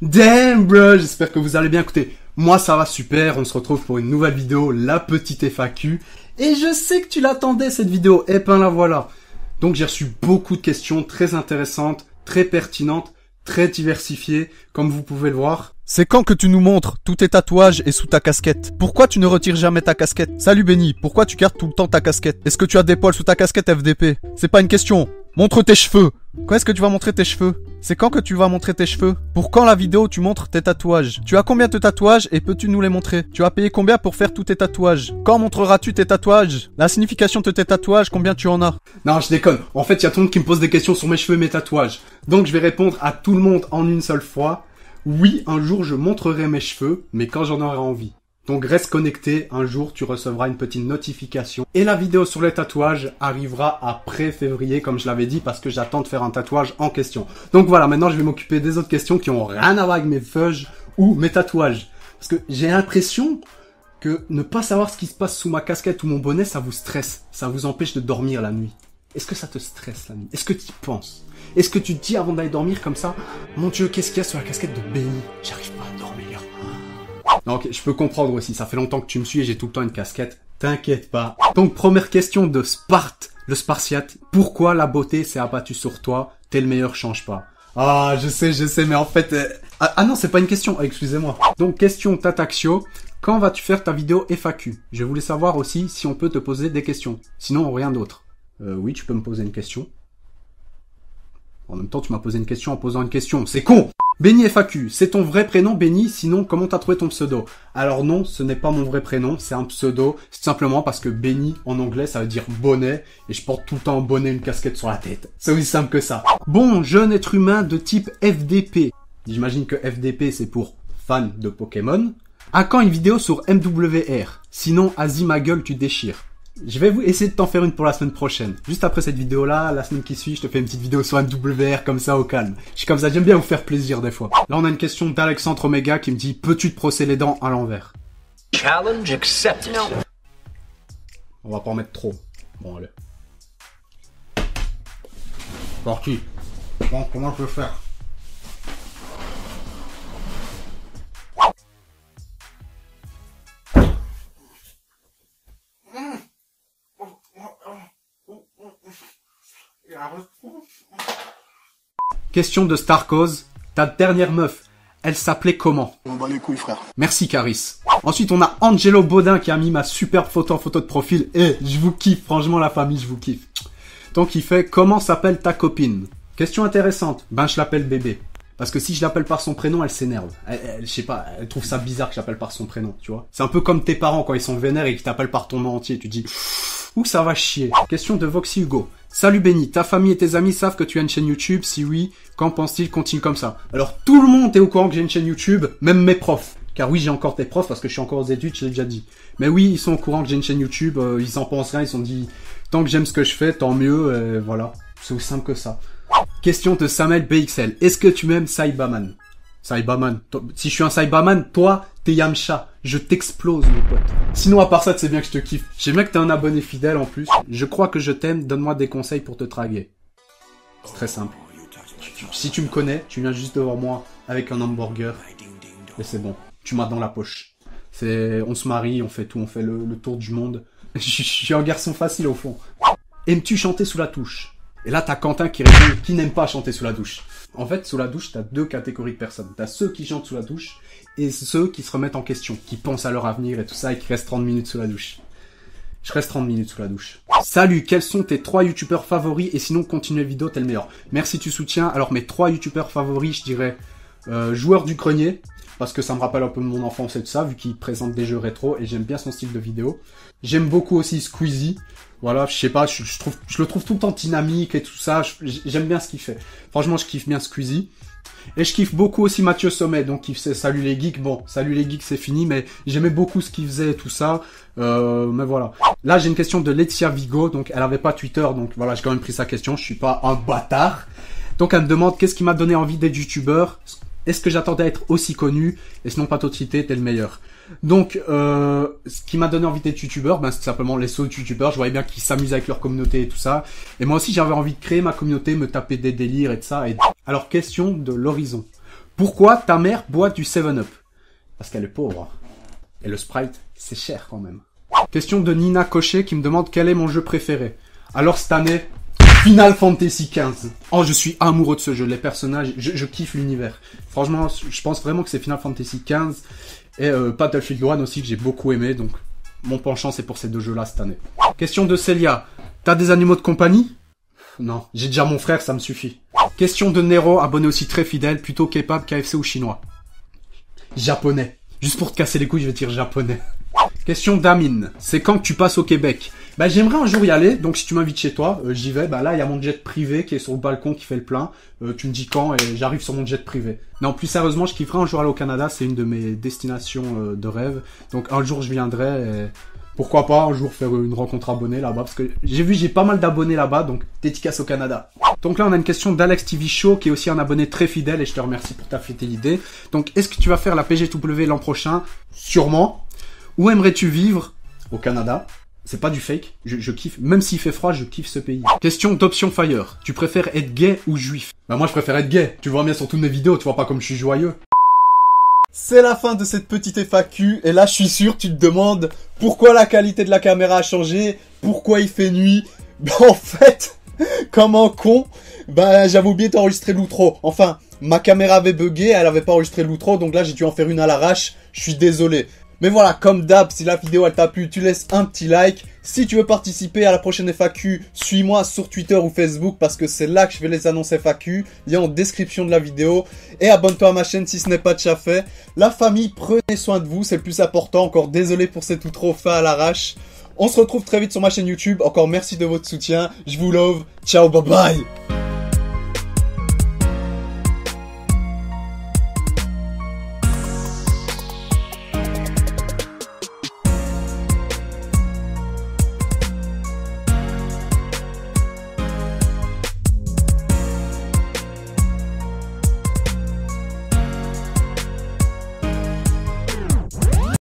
Damn bro, j'espère que vous allez bien. Écoutez, moi ça va super, on se retrouve pour une nouvelle vidéo, la petite FAQ. Et je sais que tu l'attendais cette vidéo, et ben la voilà. Donc j'ai reçu beaucoup de questions très intéressantes, très pertinentes, très diversifiées, comme vous pouvez le voir. C'est quand que tu nous montres tous tes tatouages et sous ta casquette? Pourquoi tu ne retires jamais ta casquette? Salut Benny, pourquoi tu gardes tout le temps ta casquette? Est-ce que tu as des poils sous ta casquette FDP? C'est pas une question. Montre tes cheveux. Quand est-ce que tu vas montrer tes cheveux? C'est quand que tu vas montrer tes cheveux? Pour quand la vidéo tu montres tes tatouages? Tu as combien de tatouages et peux-tu nous les montrer? Tu as payé combien pour faire tous tes tatouages? Quand montreras-tu tes tatouages? La signification de tes tatouages, combien tu en as? Non, je déconne. En fait, il y a tout le monde qui me pose des questions sur mes cheveux et mes tatouages. Donc je vais répondre à tout le monde en une seule fois. Oui, un jour je montrerai mes cheveux, mais quand j'en aurai envie. Donc reste connecté, un jour tu recevras une petite notification. Et la vidéo sur les tatouages arrivera après février, comme je l'avais dit, parce que j'attends de faire un tatouage en question. Donc voilà, maintenant je vais m'occuper des autres questions qui ont rien à voir avec mes feuilles ou mes tatouages. Parce que j'ai l'impression que ne pas savoir ce qui se passe sous ma casquette ou mon bonnet, ça vous stresse. Ça vous empêche de dormir la nuit. Est-ce que ça te stresse la nuit? Est-ce que tu y penses? Est-ce que tu te dis avant d'aller dormir comme ça, mon Dieu, qu'est-ce qu'il y a sur la casquette de Benny? J'arrive pas à dormir. Non, ok, je peux comprendre aussi, ça fait longtemps que tu me suis et j'ai tout le temps une casquette. T'inquiète pas. Donc, première question de Sparte, le Spartiate. Pourquoi la beauté s'est abattue sur toi? T'es le meilleur, change pas. Ah, je sais, mais en fait... Ah non, c'est pas une question, excusez-moi. Donc, question Tataxio. Quand vas-tu faire ta vidéo FAQ? Je voulais savoir aussi si on peut te poser des questions. Sinon, rien d'autre. Oui, tu peux me poser une question. En même temps, tu m'as posé une question en posant une question. C'est con! Benny FAQ, c'est ton vrai prénom Benny? Sinon, comment t'as trouvé ton pseudo? Alors non, ce n'est pas mon vrai prénom, c'est un pseudo. C'est simplement parce que Benny, en anglais, ça veut dire bonnet. Et je porte tout le temps un bonnet, une casquette sur la tête. C'est aussi simple que ça. Bon, jeune être humain de type FDP. J'imagine que FDP, c'est pour fan de Pokémon. À quand une vidéo sur MWR? Sinon, Asie ma gueule, tu déchires. Je vais essayer de t'en faire une pour la semaine prochaine. Juste après cette vidéo-là, la semaine qui suit, je te fais une petite vidéo sur MWR comme ça au calme. Je suis comme ça, j'aime bien vous faire plaisir des fois. Là, on a une question d'Alexandre Omega qui me dit « Peux-tu te brosser les dents à l'envers ?» Challenge accepted. Non. On va pas en mettre trop. Bon, allez. Parti. Bon, comment je peux faire? Question de Starcause. Ta dernière meuf, elle s'appelait comment? On bat les couilles, frère. Merci, Caris. Ensuite, on a Angelo Baudin qui a mis ma superbe photo en photo de profil. Et je vous kiffe, franchement, la famille, je vous kiffe. Donc, il fait, comment s'appelle ta copine? Question intéressante. Ben, je l'appelle bébé. Parce que si je l'appelle par son prénom, elle s'énerve. Je sais pas, elle trouve ça bizarre que je l'appelle par son prénom, tu vois. C'est un peu comme tes parents quand ils sont vénères et qu'ils t'appellent par ton nom entier. Tu dis, ouh, ça va chier. Question de Voxy Hugo. Salut Benny, ta famille et tes amis savent que tu as une chaîne YouTube? Si oui, qu'en pense-t-il? Continue comme ça. Alors, tout le monde est au courant que j'ai une chaîne YouTube, même mes profs. Car oui, j'ai encore des profs parce que je suis encore aux études, je l'ai déjà dit. Mais oui, ils sont au courant que j'ai une chaîne YouTube, ils en pensent rien, ils se sont dit, tant que j'aime ce que je fais, tant mieux, voilà. C'est aussi simple que ça. Question de Samuel BXL. Est-ce que tu m'aimes Saibaman? Saibaman. Si je suis un Saibaman, toi, t'es Yamcha. Je t'explose, mon pote. Sinon, à part ça, c'est bien que je te kiffe. J'aime bien que t'es un abonné fidèle, en plus. Je crois que je t'aime. Donne-moi des conseils pour te draguer. C'est très simple. Si tu me connais, tu viens juste devant moi avec un hamburger. Et c'est bon. Tu m'as dans la poche. On se marie, on fait tout. On fait le tour du monde. Je suis un garçon facile, au fond. Aimes-tu chanter sous la douche? Et là, t'as Quentin qui répond qui n'aime pas chanter sous la douche. En fait, sous la douche, t'as deux catégories de personnes. T'as ceux qui chantent sous la douche et ceux qui se remettent en question, qui pensent à leur avenir et tout ça et qui restent 30 minutes sous la douche. Je reste 30 minutes sous la douche. Salut, quels sont tes 3 youtubeurs favoris? Et sinon, continue la vidéo, t'es le meilleur. Merci du soutien. Alors, mes 3 youtubeurs favoris, je dirais Joueur du Grenier, parce que ça me rappelle un peu de mon enfance et tout ça, vu qu'il présente des jeux rétro et j'aime bien son style de vidéo. J'aime beaucoup aussi Squeezie. Voilà, je sais pas, je le trouve tout le temps dynamique et tout ça. J'aime bien ce qu'il fait. Franchement, je kiffe bien Squeezie. Et je kiffe beaucoup aussi Mathieu Sommet, donc il faisait Salut les geeks. Bon, Salut les geeks, c'est fini, mais j'aimais beaucoup ce qu'il faisait et tout ça. Mais voilà. Là, j'ai une question de Laetitia Vigo, donc elle avait pas Twitter, donc voilà, j'ai quand même pris sa question. Je suis pas un bâtard. Donc elle me demande qu'est-ce qui m'a donné envie d'être youtubeur. Est-ce que j'attendais à être aussi connu? Et sinon, pas t'autorité, t'es le meilleur. Donc, ce qui m'a donné envie d'être youtubeur, ben, c'est simplement les autres youtubeurs. Je voyais bien qu'ils s'amusent avec leur communauté et tout ça. Et moi aussi, j'avais envie de créer ma communauté, me taper des délires et tout ça. Alors, question de l'horizon. Pourquoi ta mère boit du 7-Up? Parce qu'elle est pauvre. Et le Sprite, c'est cher quand même. Question de Nina Cochet qui me demande quel est mon jeu préféré. Alors cette année, Final Fantasy XV. Oh, je suis amoureux de ce jeu. Les personnages, je kiffe l'univers. Franchement, je pense vraiment que c'est Final Fantasy XV. Et Battlefield 1 aussi que j'ai beaucoup aimé. Donc, mon penchant, c'est pour ces deux jeux-là cette année. Question de Célia. T'as des animaux de compagnie? Non, j'ai déjà mon frère, ça me suffit. Question de Nero, abonné aussi très fidèle. Plutôt kebab, KFC ou chinois? Japonais. Juste pour te casser les couilles, je vais dire japonais. Question d'Amine. C'est quand que tu passes au Québec? Bah, j'aimerais un jour y aller. Donc, si tu m'invites chez toi, j'y vais. Bah, là, il y a mon jet privé qui est sur le balcon qui fait le plein. Tu me dis quand et j'arrive sur mon jet privé. Non, plus sérieusement, je kifferais un jour aller au Canada. C'est une de mes destinations de rêve. Donc, un jour, je viendrai et pourquoi pas un jour faire une rencontre abonnée là-bas. Parce que j'ai pas mal d'abonnés là-bas. Donc, dédicace au Canada. Donc là, on a une question d'Alex TV Show qui est aussi un abonné très fidèle et je te remercie pour ta fidélité. Donc, est-ce que tu vas faire la PGW l'an prochain? Sûrement. Où aimerais-tu vivre? Au Canada. C'est pas du fake, je kiffe. Même s'il fait froid, je kiffe ce pays. Question d'Option Fire. Tu préfères être gay ou juif? Bah moi je préfère être gay. Tu le vois bien sur toutes mes vidéos, tu vois pas comme je suis joyeux. C'est la fin de cette petite FAQ, et là je suis sûr tu te demandes pourquoi la qualité de la caméra a changé, pourquoi il fait nuit. Bah en fait, comme un con, bah j'avais oublié d'enregistrer l'outro. Enfin, ma caméra avait bugué, elle avait pas enregistré l'outro, donc là j'ai dû en faire une à l'arrache, je suis désolé. Mais voilà, comme d'hab, si la vidéo elle t'a plu, tu laisses un petit like. Si tu veux participer à la prochaine FAQ, suis-moi sur Twitter ou Facebook parce que c'est là que je vais les annonces FAQ. Lien en description de la vidéo. Et abonne-toi à ma chaîne si ce n'est pas déjà fait. La famille, prenez soin de vous, c'est le plus important. Encore désolé pour cet outro fait à l'arrache. On se retrouve très vite sur ma chaîne YouTube. Encore merci de votre soutien. Je vous love. Ciao, bye bye.